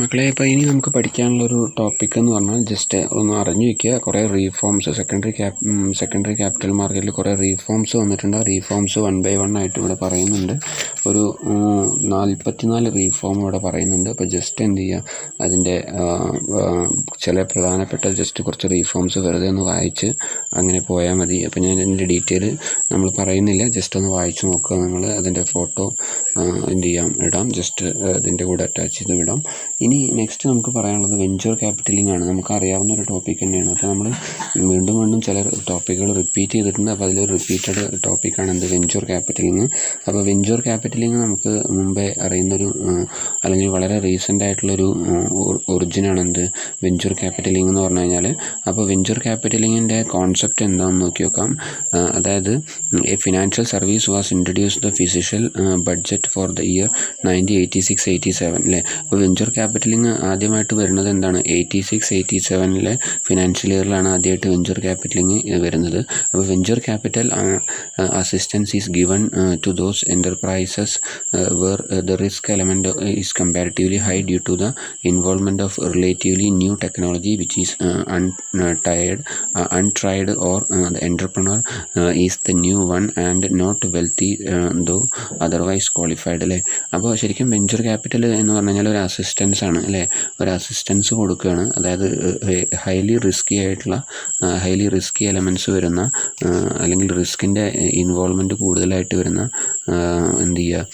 മക്കളെ, ഇപ്പോൾ ഇനി നമുക്ക് പഠിക്കാനുള്ളൊരു ടോപ്പിക് എന്ന് പറഞ്ഞാൽ ജസ്റ്റ് ഒന്ന് അറിഞ്ഞു വയ്ക്കുക. കുറേ റീഫോംസ് സെക്കൻഡറി ക്യാപിറ്റൽ മാർക്കറ്റിൽ കുറേ റീഫോംസ് വന്നിട്ടുണ്ട്. ആ റീഫോംസ് 1 by 1 ആയിട്ട് ഇവിടെ പറയുന്നുണ്ട്. ഒരു 44 റീഫോം ഇവിടെ പറയുന്നുണ്ട്. അപ്പോൾ ജസ്റ്റ് എന്ത് ചെയ്യുക, അതിൻ്റെ ചില പ്രധാനപ്പെട്ട ജസ്റ്റ് കുറച്ച് റീഫോംസ് വെറുതെ ഒന്ന് വായിച്ച് അങ്ങനെ പോയാൽ മതി. അപ്പോൾ ഞാൻ ഇതിൻ്റെ ഡീറ്റെയിൽ നമ്മൾ പറയുന്നില്ല, ജസ്റ്റ് ഒന്ന് വായിച്ച് നോക്കുക. നിങ്ങൾ അതിൻ്റെ ഫോട്ടോ എന്ത് ചെയ്യാം, ഇടാം, ജസ്റ്റ് ഇതിൻ്റെ കൂടെ അറ്റാച്ച് ചെയ്ത് വിടാം. ഇനി നെക്സ്റ്റ് നമുക്ക് പറയാനുള്ളത് വെഞ്ചർ ക്യാപിറ്റലിംഗ് ആണ്. നമുക്കറിയാവുന്ന ഒരു ടോപ്പിക് തന്നെയാണ്. അപ്പോൾ നമ്മൾ വീണ്ടും ചില ടോപ്പിക്കുകൾ റിപ്പീറ്റ് ചെയ്തിട്ടുണ്ട്. അപ്പോൾ അതിലൊരു റിപ്പീറ്റഡ് ടോപ്പിക്കാണ് എന്ത്, വെഞ്ചർ ക്യാപിറ്റലിംഗ്. അപ്പോൾ വെഞ്ചർ ക്യാപിറ്റലിംഗ് നമുക്ക് മുമ്പേ അറിയുന്നൊരു അല്ലെങ്കിൽ വളരെ റീസെൻ്റ് ആയിട്ടുള്ളൊരു ഒറിജിനാണ് എന്ത്, വെഞ്ചർ ക്യാപിറ്റലിംഗ് എന്ന് പറഞ്ഞു കഴിഞ്ഞാൽ. അപ്പോൾ വെഞ്ചർ ക്യാപിറ്റലിങ്ങിൻ്റെ കോൺസെപ്റ്റ് എന്താണെന്ന് നോക്കി നോക്കാം. അതായത് a financial service was introduce the fiscal budget for the year 1986-87 അല്ലേ. അപ്പോൾ വെഞ്ചർ ക്യാപിറ്റലിംഗ് ആദ്യമായിട്ട് വരുന്നത് എന്താണ്, 86-87 ഫിനാൻഷ്യൽ ഇയറിലാണ് ആദ്യമായിട്ട് വെഞ്ചർ ക്യാപിറ്റലിംഗ് വരുന്നത്. അപ്പോൾ venture capital assistance is given to those enterprises where the risk element is comparatively high due to the involvement of relatively new technology which is untried or the entrepreneur is the new one and not wealthy though otherwise qualified അല്ലേ. അപ്പോൾ ശരിക്കും venture capital എന്ന് പറഞ്ഞു കഴിഞ്ഞാൽ ഒരു assistance ആണ് അല്ലേ, ഒരു അസിസ്റ്റൻസ് കൊടുക്കുകയാണ്. അതായത് ഹൈലി റിസ്കി എലമെൻറ്റ്സ് വരുന്ന അല്ലെങ്കിൽ റിസ്കിൻ്റെ ഇൻവോൾവ്മെൻറ്റ് കൂടുതലായിട്ട് വരുന്ന എന്ത് ചെയ്യുക,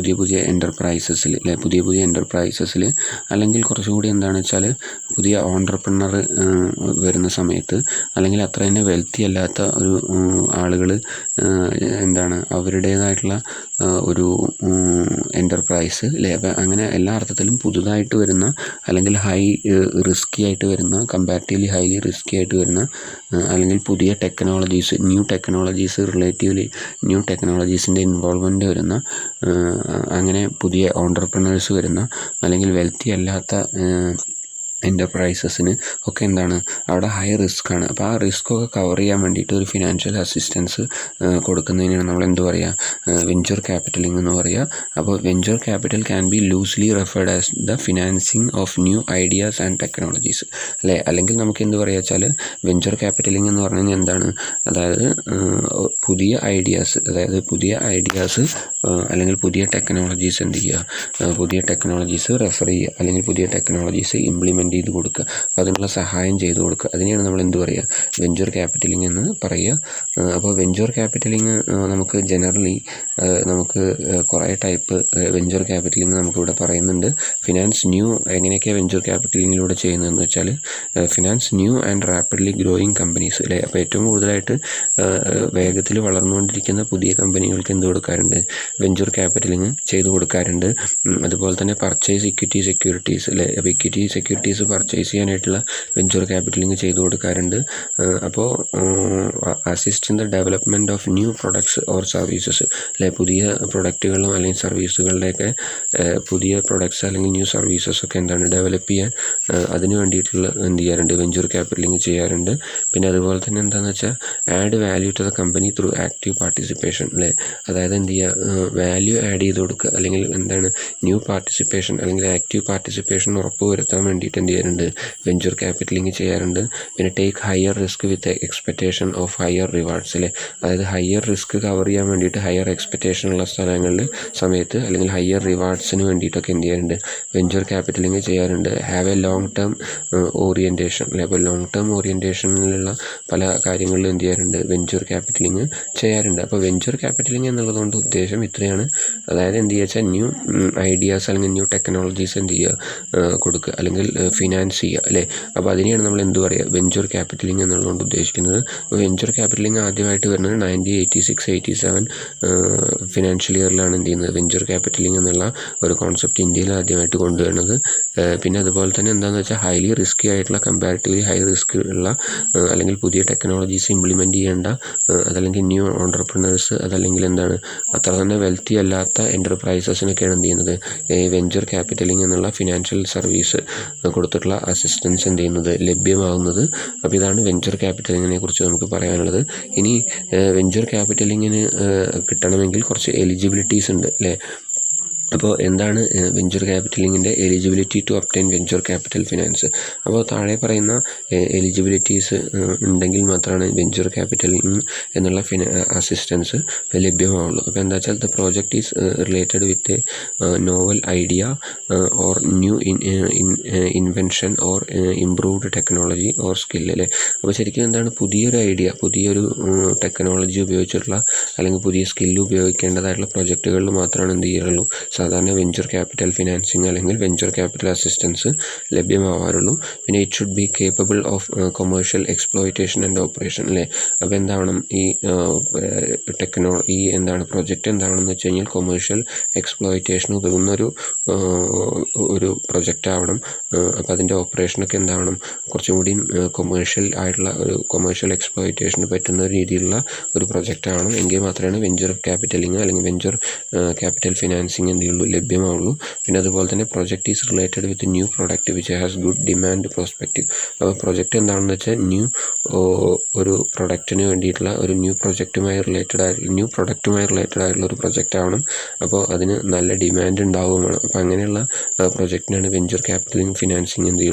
പുതിയ എൻ്റർപ്രൈസസിൽ അല്ലെ, പുതിയ എൻ്റർപ്രൈസസിൽ അല്ലെങ്കിൽ കുറച്ചുകൂടി എന്താണെന്ന് വെച്ചാൽ പുതിയ ഓൺട്രപ്രണർ വരുന്ന സമയത്ത്, അല്ലെങ്കിൽ അത്ര തന്നെ വെൽത്തി അല്ലാത്ത ഒരു ആളുകൾ എന്താണ് അവരുടേതായിട്ടുള്ള ഒരു എൻ്റർപ്രൈസ് അല്ലേ. അപ്പം അങ്ങനെ എല്ലാ അർത്ഥത്തിലും പുതുതായിട്ട് വരുന്ന അല്ലെങ്കിൽ റിസ്കി ആയിട്ട് വരുന്ന, കമ്പാരിറ്റീവ്ലി ഹൈലി റിസ്കി ആയിട്ട് വരുന്ന അല്ലെങ്കിൽ പുതിയ ടെക്നോളജീസ്, റിലേറ്റീവ്ലി ന്യൂ ടെക്നോളജീസിൻ്റെ ഇൻവോൾവ്മെൻ്റ് വരുന്ന, അങ്ങനെ പുതിയ ഓൺട്രപ്രണേഴ്സ് വരുന്ന അല്ലെങ്കിൽ വെൽത്തി അല്ലാത്ത എൻ്റർപ്രൈസസിന് ഒക്കെ എന്താണ് അവിടെ ഹൈ റിസ്ക് ആണ്. അപ്പോൾ ആ റിസ്ക്കൊക്കെ കവർ ചെയ്യാൻ വേണ്ടിയിട്ട് ഒരു ഫിനാൻഷ്യൽ അസിസ്റ്റൻസ് കൊടുക്കുന്നതിനാണ് നമ്മൾ എന്ത് പറയുക, വെഞ്ചർ ക്യാപിറ്റലിംഗ് എന്ന് പറയുക. അപ്പോൾ venture capital can be loosely referred as the financing of new ideas and technologies അല്ലേ. അല്ലെങ്കിൽ നമുക്ക് എന്ത് പറയുക വെച്ചാൽ വെഞ്ചർ ക്യാപിറ്റലിംഗ് എന്ന് പറഞ്ഞു കഴിഞ്ഞാൽ എന്താണ്, അതായത് പുതിയ ഐഡിയാസ് അല്ലെങ്കിൽ പുതിയ ടെക്നോളജീസ് എന്ത് ചെയ്യുക, പുതിയ ടെക്നോളജീസ് റെഫർ ചെയ്യുക അല്ലെങ്കിൽ പുതിയ ടെക്നോളജീസ് ഇംപ്ലിമെൻറ്റ് ചെയ്ത് കൊടുക്കുക, അപ്പോൾ അതിനുള്ള സഹായം ചെയ്ത് കൊടുക്കുക. അതിനെയാണ് നമ്മൾ എന്ത് പറയുക, വെഞ്ചർ ക്യാപിറ്റലിംഗ് എന്ന് പറയുക. അപ്പോൾ വെഞ്ചർ ക്യാപിറ്റലിംഗ് നമുക്ക് ജനറലി നമുക്ക് കുറേ ടൈപ്പ് വെഞ്ചർ ക്യാപിറ്റലിംഗ് നമുക്കിവിടെ പറയുന്നുണ്ട്. ഫിനാൻസ് ന്യൂ, എങ്ങനെയൊക്കെയാണ് വെഞ്ചർ ക്യാപിറ്റലിങ്ങിലൂടെ ചെയ്യുന്നതെന്ന് വെച്ചാൽ finance new and rapidly growing companies അല്ലേ. അപ്പോൾ ഏറ്റവും കൂടുതലായിട്ട് വേഗത്തിൽ വളർന്നുകൊണ്ടിരിക്കുന്ന പുതിയ കമ്പനികൾക്ക് എന്ത് കൊടുക്കാറുണ്ട്, വെഞ്ചർ ക്യാപിറ്റലിംഗ് ചെയ്ത് കൊടുക്കാറുണ്ട്. അതുപോലെ തന്നെ പർച്ചേസ് ഇക്വിറ്റി സെക്യൂരിറ്റീസ് അല്ലേ. അപ്പോൾ ഇക്വിറ്റി സെക്യൂരിറ്റീസ് പർച്ചേസ് ചെയ്യാനായിട്ടുള്ള വെഞ്ചർ ക്യാപിറ്റലിംഗ് ചെയ്ത് കൊടുക്കാറുണ്ട്. അപ്പോൾ assist in the development of new products or services അല്ലെ, പുതിയ പ്രൊഡക്റ്റുകളും അല്ലെങ്കിൽ സർവീസുകളുടെയൊക്കെ പുതിയ പ്രൊഡക്ട്സ് അല്ലെങ്കിൽ ന്യൂ സർവീസസ് ഒക്കെ എന്താണ് ഡെവലപ്പ് ചെയ്യാൻ അതിന് വേണ്ടിയിട്ടുള്ള എന്ത് ചെയ്യാറുണ്ട്, വെഞ്ചർ ക്യാപിറ്റലിംഗ് ചെയ്യാറുണ്ട്. പിന്നെ അതുപോലെ തന്നെ എന്താണെന്ന് വെച്ചാൽ add value to the company through active participation അല്ലേ. അതായത് എന്ത് ചെയ്യുക, വാല്യൂ ആഡ് ചെയ്ത് കൊടുക്കുക അല്ലെങ്കിൽ എന്താണ് ന്യൂ പാർട്ടിസിപ്പേഷൻ അല്ലെങ്കിൽ ആക്റ്റീവ് പാർട്ടിസിപ്പേഷൻ ഉറപ്പുവരുത്താൻ വേണ്ടിയിട്ട് എന്ത് ചെയ്യാറുണ്ട്, വെഞ്ചർ ക്യാപിറ്റലിംഗ് ചെയ്യാറുണ്ട്. പിന്നെ take higher risk with expectation of higher rewards അല്ലേ. അതായത് ഹയർ റിസ്ക് കവർ ചെയ്യാൻ വേണ്ടിയിട്ട് ഹയർ എക്സ്പെക്റ്റേഷൻ ഉള്ള സമയത്ത് അല്ലെങ്കിൽ ഹയർ റിവാർഡ്സിന് വേണ്ടിയിട്ടൊക്കെ എന്ത് ചെയ്യാറുണ്ട്, വെഞ്ചർ ക്യാപിറ്റലിംഗ് ചെയ്യാറുണ്ട്. Have A long term orientation അല്ലേ. അപ്പോൾ ലോങ് ടേം ഓറിയൻറ്റേഷനിലുള്ള പല കാര്യങ്ങളിലും എന്ത് ചെയ്യാറുണ്ട്, വെഞ്ചർ ക്യാപിറ്റലിംഗ് ചെയ്യാറുണ്ട്. അപ്പോൾ വെഞ്ചർ ക്യാപിറ്റലിംഗ് എന്നുള്ളതുകൊണ്ട് ഉദ്ദേശം ഇത്രയാണ്. അതായത് എന്ത് ചെയ്യുക വെച്ചാൽ ന്യൂ ഐഡിയാസ് അല്ലെങ്കിൽ ന്യൂ ടെക്നോളജീസ് എന്ത് ചെയ്യുക, കൊടുക്കുക അല്ലെങ്കിൽ ഫിനാൻസ് ചെയ്യുക അല്ലേ. അപ്പോൾ അതിനെയാണ് നമ്മൾ എന്ത് പറയുക, വെഞ്ചർ ക്യാപിറ്റലിംഗ് എന്നുള്ളതുകൊണ്ട് ഉദ്ദേശിക്കുന്നത്. അപ്പോൾ വെഞ്ചർ ക്യാപിറ്റലിംഗ് ആദ്യമായിട്ട് വരുന്നത് 1986-87 ഫിനാൻഷ്യൽ ഇയറിലാണ് എന്ത് ചെയ്യുന്നത്, വെഞ്ചർ ക്യാപിറ്റലിംഗ് എന്നുള്ള ഒരു കോൺസെപ്റ്റ് ഇന്ത്യയിൽ ആദ്യമായിട്ട് കൊണ്ടുവരുന്നത്. പിന്നെ അതുപോലെ തന്നെ എന്താണെന്ന് വെച്ചാൽ ഹൈലി റിസ്കി ആയിട്ടുള്ള, കമ്പാരിറ്റീവ്ലി ഹൈ റിസ്ക് ഉള്ള അല്ലെങ്കിൽ പുതിയ ടെക്നോളജീസ് ഇംപ്ലിമെൻറ്റ് ചെയ്യേണ്ട, അതല്ലെങ്കിൽ ന്യൂ ഓൺട്രപ്രണേഴ്സ്, അതല്ലെങ്കിൽ എന്താണ് അത്ര തന്നെ വെൽത്തി അല്ലാത്ത എൻ്റർപ്രൈസസിനൊക്കെയാണ് എന്ത് ചെയ്യുന്നത്, വെഞ്ചർ ക്യാപിറ്റലിംഗ് എന്നുള്ള ഫിനാൻഷ്യൽ സർവീസ് കൊടുത്തിട്ടുള്ള അസിസ്റ്റൻസ് എന്ത് ചെയ്യുന്നത്, ലഭ്യമാകുന്നത്. അപ്പോൾ ഇതാണ് വെഞ്ചർ ക്യാപിറ്റലിങ്ങിനെ കുറിച്ച് നമുക്ക് പറയാനുള്ളത്. ഇനി വെഞ്ചർ ക്യാപിറ്റലിങ്ങിന് കിട്ടണമെങ്കിൽ കുറച്ച് എലിജിബിലിറ്റീസ് ഉണ്ട് അല്ലേ. അപ്പോൾ എന്താണ് വെഞ്ചർ ക്യാപിറ്റലിങ്ങിൻ്റെ eligibility to obtain venture capital finance? അപ്പോൾ താഴെ പറയുന്ന എലിജിബിലിറ്റീസ് ഉണ്ടെങ്കിൽ മാത്രമാണ് വെഞ്ചർ ക്യാപിറ്റലിംഗ് എന്നുള്ള അസിസ്റ്റൻസ് ലഭ്യമാവുള്ളൂ. അപ്പോൾ എന്താ വെച്ചാൽ the project is related with novel idea or new invention or improved technology or skill അല്ലേ. അപ്പോൾ ശരിക്കും എന്താണ് പുതിയൊരു ഐഡിയ, പുതിയൊരു ടെക്നോളജി ഉപയോഗിച്ചിട്ടുള്ള അല്ലെങ്കിൽ പുതിയ സ്കില്ല് ഉപയോഗിക്കേണ്ടതായിട്ടുള്ള പ്രൊജക്റ്റുകളിൽ മാത്രമാണ് എന്ത് ചെയ്യാറുള്ളൂ സാധാരണ വെഞ്ചർ ക്യാപിറ്റൽ ഫിനാൻസിങ് അല്ലെങ്കിൽ വെഞ്ചർ ക്യാപിറ്റൽ അസിസ്റ്റൻസ് ലഭ്യമാവാറുള്ളൂ. പിന്നെ it should be capable of commercial exploitation and operation അല്ലേ. അപ്പോൾ എന്താവണം ഈ എന്താണ് പ്രൊജക്റ്റ് എന്താവണമെന്ന് വെച്ച് കഴിഞ്ഞാൽ കൊമേഴ്ഷ്യൽ എക്സ്പ്ലോയിറ്റേഷൻ ഉതകുന്ന ഒരു പ്രൊജക്റ്റ് ആവണം. അപ്പോൾ അതിൻ്റെ ഓപ്പറേഷനൊക്കെ എന്താവണം കുറച്ചും കൂടി കൊമേഴ്ഷ്യൽ എക്സ്പ്ലോയിറ്റേഷന് പറ്റുന്ന രീതിയിലുള്ള ഒരു പ്രൊജക്റ്റ് ആവണം. എങ്കിൽ മാത്രമേ വെഞ്ചർ ക്യാപിറ്റലിങ് അല്ലെങ്കിൽ വെഞ്ചർ ക്യാപിറ്റൽ ഫിനാൻസിങ് ലഭ്യമാവുള്ളൂ. പിന്നെ അതുപോലെ തന്നെ project is related with new product which has good demand prospective. അപ്പോൾ പ്രൊജക്റ്റ് എന്താണെന്ന് വെച്ചാൽ ഒരു പ്രൊഡക്റ്റിന് വേണ്ടിയിട്ടുള്ള ഒരു ന്യൂ പ്രൊഡക്റ്റുമായി റിലേറ്റഡ് ആയിട്ടുള്ള ഒരു പ്രൊജക്റ്റ് ആവണം. അപ്പോൾ അതിന് നല്ല ഡിമാൻഡ് ഉണ്ടാവുകയും വേണം. അപ്പോൾ അങ്ങനെയുള്ള പ്രൊജക്റ്റിനാണ് വെഞ്ചർ ക്യാപിറ്റലിംഗ് ഫിനാൻസിങ്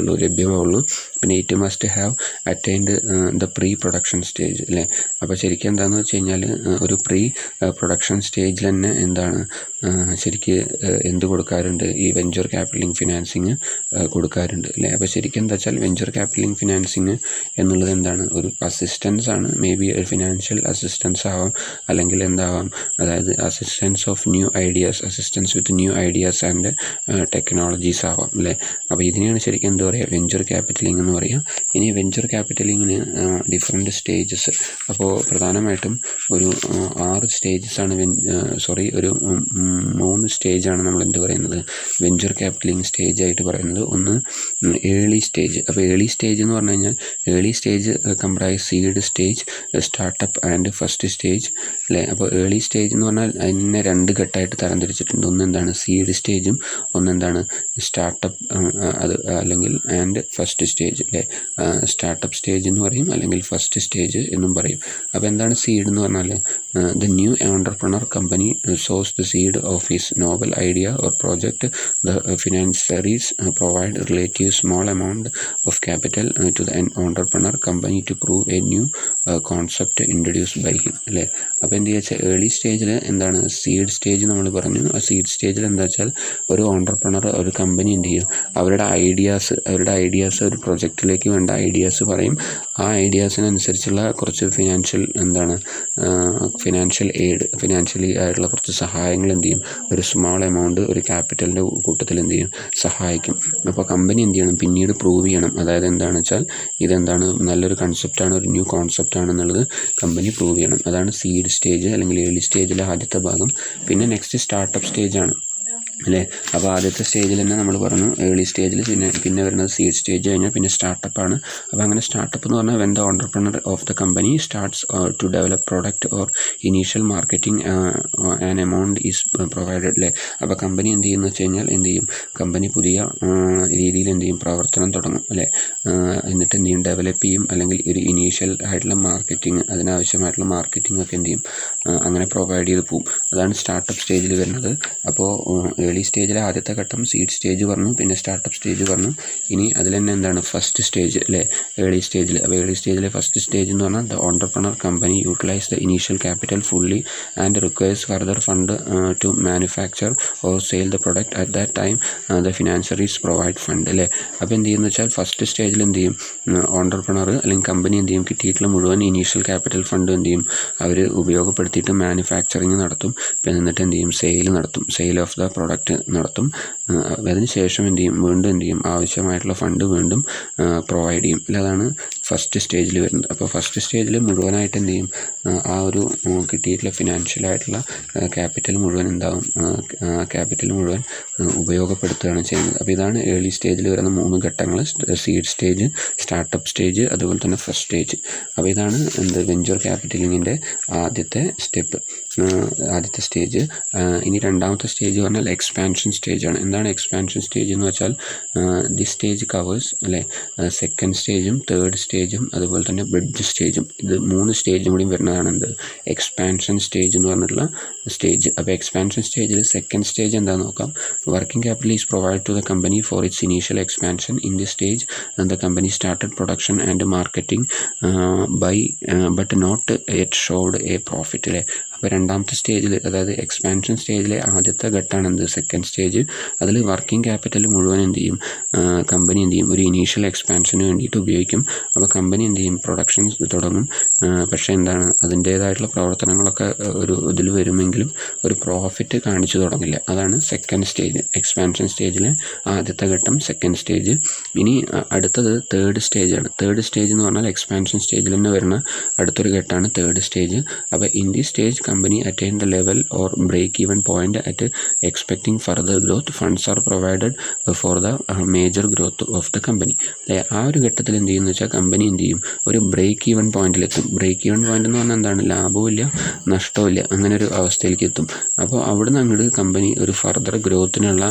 ലഭ്യമാവുള്ളൂ. പിന്നെ it must have attained the pre production stage അല്ലേ. അപ്പോൾ ശരിക്കും എന്താണെന്ന് വെച്ച് കഴിഞ്ഞാൽ ഒരു പ്രീ പ്രൊഡക്ഷൻ സ്റ്റേജിൽ തന്നെ എന്താണ് ശരിക്ക് എന്ത് കൊടുക്കാറുണ്ട് ഈ വെഞ്ചർ ക്യാപിറ്റലിംഗ് ഫിനാൻസിങ് കൊടുക്കാറുണ്ട് അല്ലേ. അപ്പോൾ ശരിക്കും എന്താ വെച്ചാൽ വെഞ്ചർ ക്യാപിറ്റലിംഗ് ഫിനാൻസിങ് എന്നുള്ളത് എന്താണ് ഒരു അസിസ്റ്റൻസ് ആണ്. മേ ബി ഒരു ഫിനാൻഷ്യൽ അസിസ്റ്റൻസ് ആവാം, അല്ലെങ്കിൽ എന്താവാം അതായത് assistance with new ideas and technologies ആവാം അല്ലേ. അപ്പോൾ ഇതിനെയാണ് ശരിക്കും എന്താ പറയുക വെഞ്ചർ ക്യാപിറ്റലിംഗ് എന്ന് പറയുക. ഇനി വെഞ്ചർ ക്യാപിറ്റലിങ്ങിന് ഡിഫറെൻറ്റ് സ്റ്റേജസ്. അപ്പോൾ പ്രധാനമായിട്ടും ഒരു 6 സ്റ്റേജസാണ് ഒരു 3 സ്റ്റേജാണ് നമ്മൾ എന്ത് പറയുന്നത് വെഞ്ചർ ക്യാപിറ്റലിംഗ് സ്റ്റേജ് ആയിട്ട് പറയുന്നത്. ഒന്ന് ഏർലി സ്റ്റേജ്. അപ്പോൾ ഏർലി സ്റ്റേജ് എന്ന് പറഞ്ഞു കഴിഞ്ഞാൽ early stage comprise seed stage, startup and first stage അല്ലേ. അപ്പോൾ ഏർലി സ്റ്റേജ് എന്ന് പറഞ്ഞാൽ അതിനെ 2 ഘട്ടമായിട്ട് തരംതിരിച്ചിട്ടുണ്ട്. ഒന്ന് എന്താണ് സീഡ് സ്റ്റേജും, ഒന്നെന്താണ് സ്റ്റാർട്ടപ്പ് അല്ലെങ്കിൽ ആൻഡ് ഫസ്റ്റ് സ്റ്റേജ് അല്ലേ. സ്റ്റാർട്ടപ്പ് സ്റ്റേജ് എന്ന് പറയും അല്ലെങ്കിൽ ഫസ്റ്റ് സ്റ്റേജ് എന്നും പറയും. അപ്പോൾ എന്താണ് സീഡ് എന്ന് പറഞ്ഞാൽ the new entrepreneur company sows the seed of his novel idea or project. The financiers provide relative small amount of capital to the entrepreneur company to prove a new concept introduced by him അല്ലേ. അപ്പോൾ എന്ത് വെച്ചാൽ early സ്റ്റേജിൽ എന്താണ് seed stage നമ്മൾ പറഞ്ഞു. ആ seed സ്റ്റേജിൽ എന്താ വെച്ചാൽ ഒരു ഓണ്ടർപ്രണർ ഒരു കമ്പനി എന്ത് ചെയ്യും അവരുടെ ഐഡിയാസ് ഒരു പ്രൊജക്റ്റിലേക്ക് വേണ്ട ഐഡിയാസ് പറയും. ആ ഐഡിയാസിനനുസരിച്ചുള്ള കുറച്ച് ഫിനാൻഷ്യലി ആയിട്ടുള്ള കുറച്ച് സഹായങ്ങൾ എന്ത് ചെയ്യും ഒരു സ്മോൾ എമൗണ്ട് ഒരു ക്യാപിറ്റലിൻ്റെ കൂട്ടത്തിൽ എന്ത് ചെയ്യും സഹായിക്കും. അപ്പോൾ കമ്പനി എന്ത് ചെയ്യണം പിന്നീട് പ്രൂവ് ചെയ്യണം. അതായത് എന്താണെന്ന് വെച്ചാൽ ഇതെന്താണ് നല്ലൊരു കൺസെപ്റ്റാണ്, ഒരു ന്യൂ കോൺസെപ്റ്റ് ആണെന്നുള്ളത് കമ്പനി പ്രൂവ് ചെയ്യണം. അതാണ് സീഡ് സ്റ്റേജ് അല്ലെങ്കിൽ ഏർലി സ്റ്റേജിലെ ആദ്യത്തെ ഭാഗം. പിന്നെ നെക്സ്റ്റ് സ്റ്റാർട്ടപ്പ് സ്റ്റേജാണ് അല്ലേ. അപ്പോൾ ആദ്യത്തെ സ്റ്റേജിൽ തന്നെ നമ്മൾ പറഞ്ഞു ഏർലി സ്റ്റേജിൽ, പിന്നെ വരുന്നത് സീഡ് സ്റ്റേജ് കഴിഞ്ഞാൽ പിന്നെ സ്റ്റാർട്ടപ്പാണ്. അപ്പോൾ അങ്ങനെ സ്റ്റാർട്ടപ്പ് എന്ന് പറഞ്ഞാൽ when the entrepreneur of the company starts to develop product or initial marketing an amount is provided അല്ലേ. അപ്പോൾ കമ്പനി എന്ത് ചെയ്യുമെന്ന് വെച്ച് കഴിഞ്ഞാൽ കമ്പനി പുതിയ രീതിയിൽ പ്രവർത്തനം തുടങ്ങും അല്ലേ. എന്നിട്ട് ഡെവലപ്പ് ചെയ്യും, അല്ലെങ്കിൽ ഒരു ഇനീഷ്യൽ ആയിട്ടുള്ള മാർക്കറ്റിംഗ്, അതിനാവശ്യമായിട്ടുള്ള മാർക്കറ്റിംഗ് ഒക്കെ അങ്ങനെ പ്രൊവൈഡ് ചെയ്ത് പോകും. അതാണ് സ്റ്റാർട്ടപ്പ് സ്റ്റേജിൽ വരുന്നത്. അപ്പോൾ ഏർലി സ്റ്റേജിലെ ആദ്യത്തെ ഘട്ടം സീഡ് സ്റ്റേജ് പറഞ്ഞു, പിന്നെ സ്റ്റാർട്ടപ്പ് സ്റ്റേജ് പറഞ്ഞു. ഇനി അതിൽ തന്നെ എന്താണ് ഫസ്റ്റ് സ്റ്റേജ് അല്ലേ ഏർലി സ്റ്റേജിൽ. അപ്പോൾ ഏർലി സ്റ്റേജിലെ ഫസ്റ്റ് സ്റ്റേജ് എന്ന് പറഞ്ഞാൽ the entrepreneur company utilise the initial capital fully and requires further fund to manufacture or sale the product. At that time the financiers provide fund അല്ലേ. അപ്പോൾ എന്ത് ചെയ്യുമെന്ന് വെച്ചാൽ ഫസ്റ്റ് സ്റ്റേജിൽ എന്ത് ചെയ്യും ഓണ്ടർപ്രണർ അല്ലെങ്കിൽ കമ്പനി എന്ത് ചെയ്യും കിട്ടിയിട്ടുള്ള മുഴുവൻ ഇനീഷ്യൽ ക്യാപിറ്റൽ ഫണ്ട് എന്ത് ചെയ്യും അവർ ഉപയോഗപ്പെടുത്തിയിട്ട് മാനുഫാക്ചറിങ് നടത്തും. പിന്നെ എന്നിട്ട് എന്ത് ചെയ്യും സെയിൽ ഓഫ് ദ പ്രൊഡക്റ്റ് നടത്തും. അതിന് ശേഷം വീണ്ടും ആവശ്യമായിട്ടുള്ള ഫണ്ട് വീണ്ടും പ്രൊവൈഡ് ചെയ്യും. അതാണ് ഫസ്റ്റ് സ്റ്റേജിൽ വരുന്നത്. അപ്പോൾ ഫസ്റ്റ് സ്റ്റേജിൽ മുഴുവനായിട്ട് ആ ഒരു കിട്ടിയിട്ടുള്ള ഫിനാൻഷ്യലായിട്ടുള്ള ക്യാപിറ്റൽ മുഴുവൻ ഉപയോഗപ്പെടുത്തുകയാണ് ചെയ്യുന്നത്. അപ്പോൾ ഇതാണ് ഏർലി സ്റ്റേജിൽ വരുന്ന 3 ഘട്ടങ്ങൾ: സീഡ് സ്റ്റേജ്, സ്റ്റാർട്ടപ്പ് സ്റ്റേജ്, അതുപോലെ തന്നെ ഫസ്റ്റ് സ്റ്റേജ്. അപ്പോൾ ഇതാണ് വെഞ്ചർ ക്യാപിറ്റലിങ്ങിൻ്റെ ആദ്യത്തെ സ്റ്റേജ്. ഇനി രണ്ടാമത്തെ സ്റ്റേജ് പറഞ്ഞാൽ എക്സ്പാൻഷൻ സ്റ്റേജാണ്. എന്താണ് എന്താണ് എക്സ്പാൻഷൻ സ്റ്റേജ് എന്ന് വെച്ചാൽ ദി സ്റ്റേജ് കവേഴ്സ് അല്ലേ സെക്കൻഡ് സ്റ്റേജും തേർഡ് സ്റ്റേജും അതുപോലെ തന്നെ ബ്രിഡ്ജ് സ്റ്റേജും, ഇത് 3 സ്റ്റേജും കൂടി വരുന്നതാണ് എന്ത് എക്സ്പാൻഷൻ സ്റ്റേജ് എന്ന് പറഞ്ഞിട്ടുള്ള സ്റ്റേജ്. അപ്പോൾ എക്സ്പാൻഷൻ സ്റ്റേജിൽ സെക്കൻഡ് സ്റ്റേജ് എന്താണെന്ന് നോക്കാം. Working capital is provide to the company for its initial expansion. In the stage the company started production and marketing but not yet showed a profit അല്ലേ. അപ്പോൾ രണ്ടാമത്തെ സ്റ്റേജിൽ, അതായത് എക്സ്പാൻഷൻ സ്റ്റേജിലെ ആദ്യത്തെ ഘട്ടമാണ് എന്ത് സെക്കൻഡ് സ്റ്റേജ്. അതിൽ വർക്കിംഗ് ക്യാപിറ്റൽ മുഴുവൻ എന്ത് ചെയ്യും, കമ്പനി എന്ത് ചെയ്യും, ഒരു ഇനീഷ്യൽ എക്സ്പാൻഷന് വേണ്ടിയിട്ട് ഉപയോഗിക്കും. അപ്പോൾ കമ്പനി എന്ത് ചെയ്യും, പ്രൊഡക്ഷൻ തുടങ്ങും. പക്ഷേ എന്താണ് അതിൻ്റേതായിട്ടുള്ള പ്രവർത്തനങ്ങളൊക്കെ ഒരു ഇതിൽ വരുമെങ്കിലും ഒരു പ്രോഫിറ്റ് കാണിച്ചു തുടങ്ങില്ല. അതാണ് സെക്കൻഡ് സ്റ്റേജ്, എക്സ്പാൻഷൻ സ്റ്റേജിലെ ആദ്യത്തെ ഘട്ടം സെക്കൻഡ് സ്റ്റേജ്. ഇനി അടുത്തത് തേർഡ് സ്റ്റേജാണ്. തേർഡ് സ്റ്റേജ് എന്ന് പറഞ്ഞാൽ എക്സ്പാൻഷൻ സ്റ്റേജിൽ തന്നെ വരുന്ന അടുത്തൊരു ഘട്ടമാണ് തേർഡ് സ്റ്റേജ്. അപ്പോൾ in the stage company attain the level or break even point at expecting further growth. Funds are provided for the major growth of the company. ആ ഒരു ഘട്ടത്തിൽ എന്ത് ചെയ്യുമെന്ന് വെച്ചാൽ കമ്പനി എന്ത് ചെയ്യും, ഒരു ബ്രേക്ക് ഈവൻ പോയിന്റിലെത്തും. ബ്രേക്ക് ഈവൻ പോയിന്റ് എന്ന് പറഞ്ഞാൽ എന്താണ്, ലാഭവും ഇല്ല നഷ്ടവും ഇല്ല, അങ്ങനെ ഒരു അവസ്ഥയിലേക്ക് എത്തും. അപ്പോൾ അവിടെ നിന്ന് അങ്ങോട്ട് കമ്പനി ഒരു ഫർദർ ഗ്രോത്തിനുള്ള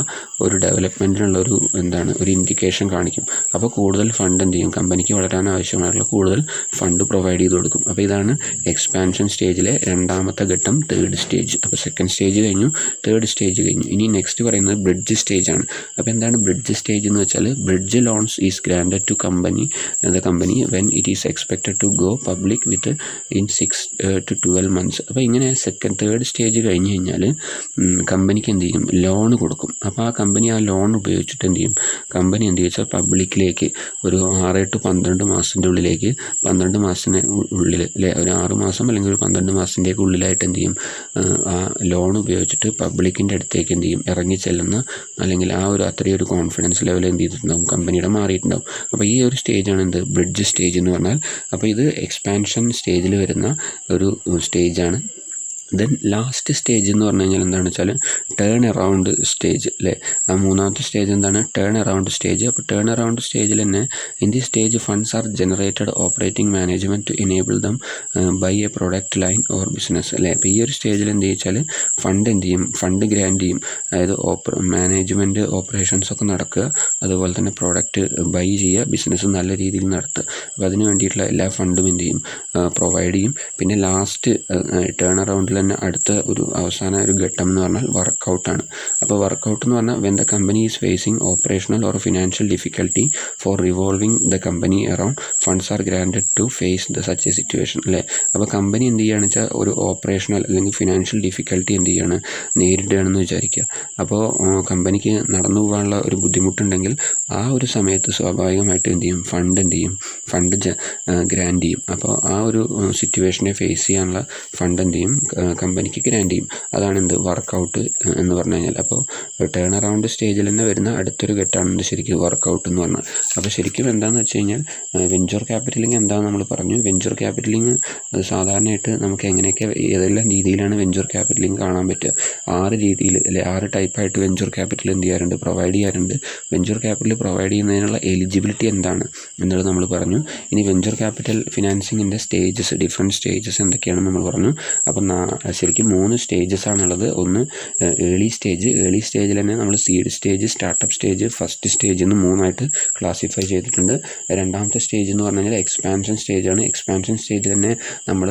ഒരു ഡെവലപ്മെൻറ്റിനുള്ള ഒരു എന്താണ് ഒരു ഇൻഡിക്കേഷൻ കാണിക്കും. അപ്പോൾ കൂടുതൽ ഫണ്ട് എന്ത് ചെയ്യും, കമ്പനിക്ക് വളരാൻ ആവശ്യമായിട്ടുള്ള കൂടുതൽ ഫണ്ട് പ്രൊവൈഡ് ചെയ്ത് കൊടുക്കും. അപ്പോൾ ഇതാണ് എക്സ്പാൻഷൻ സ്റ്റേജിലെ രണ്ടാമത്തെ ഘട്ടം തേർഡ് സ്റ്റേജ്. അപ്പോൾ സെക്കൻഡ് സ്റ്റേജ് കഴിഞ്ഞു, തേർഡ് സ്റ്റേജ് കഴിഞ്ഞു. ഇനി നെക്സ്റ്റ് പറയുന്നത് ബ്രിഡ്ജ് സ്റ്റേജ് ആണ്. അപ്പോൾ എന്താണ് ബ്രിഡ്ജ് സ്റ്റേജ് എന്ന് വെച്ചാൽ bridge loans is granted to the company when it is expected to go public within 6 to 12 months. അപ്പോൾ ഇങ്ങനെ തേർഡ് സ്റ്റേജ് കഴിഞ്ഞ് കഴിഞ്ഞാൽ കമ്പനിക്ക് എന്ത് ചെയ്യും, ലോൺ കൊടുക്കും. അപ്പോൾ ആ കമ്പനി ആ ലോൺ ഉപയോഗിച്ചിട്ട് എന്ത് ചെയ്യും, കമ്പനി എന്ത് വെച്ചാൽ പബ്ലിക്കിലേക്ക് ഒരു 6 to 12 മാസത്തിൻ്റെ ഉള്ളിലേക്ക് 12 മാസത്തിന് ഉള്ളിൽ അല്ലേ, ഒരു 6 മാസം അല്ലെങ്കിൽ ഒരു 12 മാസത്തിൻ്റെയൊക്കെ ഉള്ളിലായിട്ട് എന്ത് ചെയ്യും, ആ ലോൺ ഉപയോഗിച്ചിട്ട് പബ്ലിക്കിൻ്റെ അടുത്തേക്ക് എന്ത് ചെയ്യും, ഇറങ്ങിച്ചെല്ലുന്ന അല്ലെങ്കിൽ ആ ഒരു അത്രയും ഒരു കോൺഫിഡൻസ് ലെവൽ എന്ത് ചെയ്തിട്ടുണ്ടാവും, കമ്പനിയുടെ മാറിയിട്ടുണ്ടാവും. അപ്പോൾ ഈ ഒരു സ്റ്റേജാണ് എന്ത് ബ്രിഡ്ജ് സ്റ്റേജ് എന്ന് പറഞ്ഞാൽ. അപ്പോൾ ഇത് എക്സ്പാൻഷൻ സ്റ്റേജിൽ വരുന്ന ഒരു സ്റ്റേജാണ്. ദെൻ ലാസ്റ്റ് സ്റ്റേജ് എന്ന് പറഞ്ഞു കഴിഞ്ഞാൽ എന്താണെന്ന് വെച്ചാൽ ടേൺ അറൗണ്ട് സ്റ്റേജ് അല്ലേ. ആ മൂന്നാമത്തെ സ്റ്റേജ് എന്താണ്, ടേൺ അറൗണ്ട് സ്റ്റേജ്. അപ്പോൾ ടേൺ അറൗണ്ട് സ്റ്റേജിൽ തന്നെ in the stage funds are generated operating management to enable them by a product line or business അല്ലേ. അപ്പോൾ ഈ ഒരു സ്റ്റേജിൽ എന്ത് വെച്ചാൽ ഫണ്ട് എന്ത് ചെയ്യും, ഫണ്ട് ഗ്രാൻഡ് ചെയ്യും. അതായത് മാനേജ്മെൻറ്റ് ഓപ്പറേഷൻസ് ഒക്കെ നടക്കുക, അതുപോലെ തന്നെ പ്രോഡക്റ്റ് ബൈ ചെയ്യുക, ബിസിനസ് നല്ല രീതിയിൽ നടത്തുക. അപ്പോൾ അതിന് വേണ്ടിയിട്ടുള്ള എല്ലാ ഫണ്ടും എന്ത് ചെയ്യും, പ്രൊവൈഡ് ചെയ്യും. പിന്നെ ലാസ്റ്റ് ടേൺ അറൗണ്ടിൽ തന്നെ അടുത്ത ഒരു അവസാന ഒരു ഘട്ടം എന്ന് പറഞ്ഞാൽ വർക്കൗട്ടാണ്. അപ്പോൾ വർക്കൗട്ട് എന്ന് പറഞ്ഞാൽ when the company is facing operational or financial difficulty for revolving the company around funds are granted to face the such a situation അല്ലേ. അപ്പോൾ കമ്പനി എന്ത് ചെയ്യുകയാണെന്ന് വെച്ചാൽ ഒരു ഓപ്പറേഷണൽ അല്ലെങ്കിൽ ഫിനാൻഷ്യൽ ഡിഫിക്കൽട്ടി എന്ത് ചെയ്യുകയാണ്, നേരിടുകയാണെന്ന് വിചാരിക്കുക. അപ്പോൾ കമ്പനിക്ക് നടന്നു പോകാനുള്ള ഒരു ബുദ്ധിമുട്ടുണ്ടെങ്കിൽ ആ ഒരു സമയത്ത് സ്വാഭാവികമായിട്ട് എന്ത് ചെയ്യും, ഫണ്ട് ഗ്രാൻഡ് ചെയ്യും. അപ്പോൾ ആ ഒരു സിറ്റുവേഷനെ ഫേസ് ചെയ്യാനുള്ള ഫണ്ട് എന്ത് ചെയ്യും, കമ്പനിക്ക് ഗ്രാൻഡ് ചെയ്യും. അതാണ് എന്ത് വർക്കൗട്ട് എന്ന് പറഞ്ഞു കഴിഞ്ഞാൽ. അപ്പോൾ ടേൺ അറൗണ്ട് സ്റ്റേജിൽ തന്നെ വരുന്ന അടുത്തൊരു ഘട്ടമാണ് ശരിക്കും വർക്കൗട്ട് എന്ന് പറഞ്ഞാൽ. അപ്പോൾ ശരിക്കും എന്താണെന്ന് വെച്ച് കഴിഞ്ഞാൽ വെഞ്ചർ ക്യാപിറ്റലിംഗ് എന്താണെന്ന് നമ്മൾ പറഞ്ഞു. വെഞ്ചർ ക്യാപിറ്റലിംഗ് സാധാരണയായിട്ട് നമുക്ക് എങ്ങനെയൊക്കെ ഏതെല്ലാം രീതിയിലാണ് വെഞ്ചർ ക്യാപിറ്റലിംഗ് കാണാൻ പറ്റുക, 6 രീതിയിൽ അല്ലെ 6 ടൈപ്പായിട്ട് വെഞ്ചർ ക്യാപിറ്റൽ എന്ത് ചെയ്യാറുണ്ട്, പ്രൊവൈഡ് ചെയ്യാറുണ്ട്. വെഞ്ചർ ക്യാപിറ്റൽ പ്രൊവൈഡ് ചെയ്യുന്നതിനുള്ള എലിജിബിലിറ്റി എന്താണ് എന്നുള്ളത് നമ്മൾ പറഞ്ഞു. ഇനി വെഞ്ചർ ക്യാപിറ്റൽ ഫിനാൻസിങ്ങിൻ്റെ സ്റ്റേജസ്, ഡിഫറെൻറ്റ് സ്റ്റേജസ് എന്തൊക്കെയാണെന്ന് നമ്മൾ പറഞ്ഞു. അപ്പം ശരിക്കും 3 സ്റ്റേജസ് ആണുള്ളത്. ഒന്ന് ഏർലി സ്റ്റേജിൽ തന്നെ നമ്മൾ seed stage, startup stage, first stage എന്ന് 3ആയിട്ട് ക്ലാസിഫൈ ചെയ്തിട്ടുണ്ട്. രണ്ടാമത്തെ സ്റ്റേജ് എന്ന് പറഞ്ഞു കഴിഞ്ഞാൽ എക്സ്പാൻഷൻ സ്റ്റേജാണ്. എക്സ്പാൻഷൻ സ്റ്റേജിൽ തന്നെ നമ്മൾ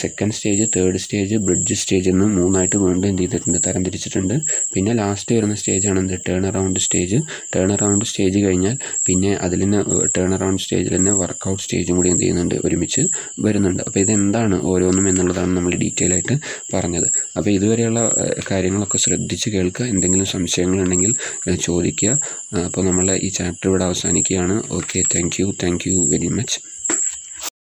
second stage, third stage, bridge stage എന്ന് 3ആയിട്ട് വീണ്ടും എന്ത് ചെയ്തിട്ടുണ്ട്, തരംതിരിച്ചിട്ടുണ്ട്. പിന്നെ ലാസ്റ്റ് വരുന്ന സ്റ്റേജാണ് എന്ത് turn around stage. Turn around stage കഴിഞ്ഞാൽ പിന്നെ അതിൽ തന്നെ ടേൺ അറൗണ്ട് സ്റ്റേജിൽ തന്നെ വർക്കൗട്ട് സ്റ്റേജും കൂടി എന്ത് ചെയ്യുന്നുണ്ട്, ഒരുമിച്ച് വരുന്നുണ്ട്. അപ്പോൾ ഇതെന്താണ് ഓരോന്നും എന്നുള്ളതാണ് നമ്മൾ ഡീറ്റെയിൽ ആയിട്ട് പറഞ്ഞത്. അപ്പോൾ ഇതുവരെയുള്ള കാര്യങ്ങളൊക്കെ ശ്രദ്ധിച്ച് കേൾക്കുക. എന്തെങ്കിലും സംശയങ്ങളുണ്ടെങ്കിൽ ചോദിക്കുക. അപ്പോൾ നമ്മളെ ഈ ചാപ്റ്റർ ഇവിടെ അവസാനിക്കുകയാണ്. Okay, thank you very much.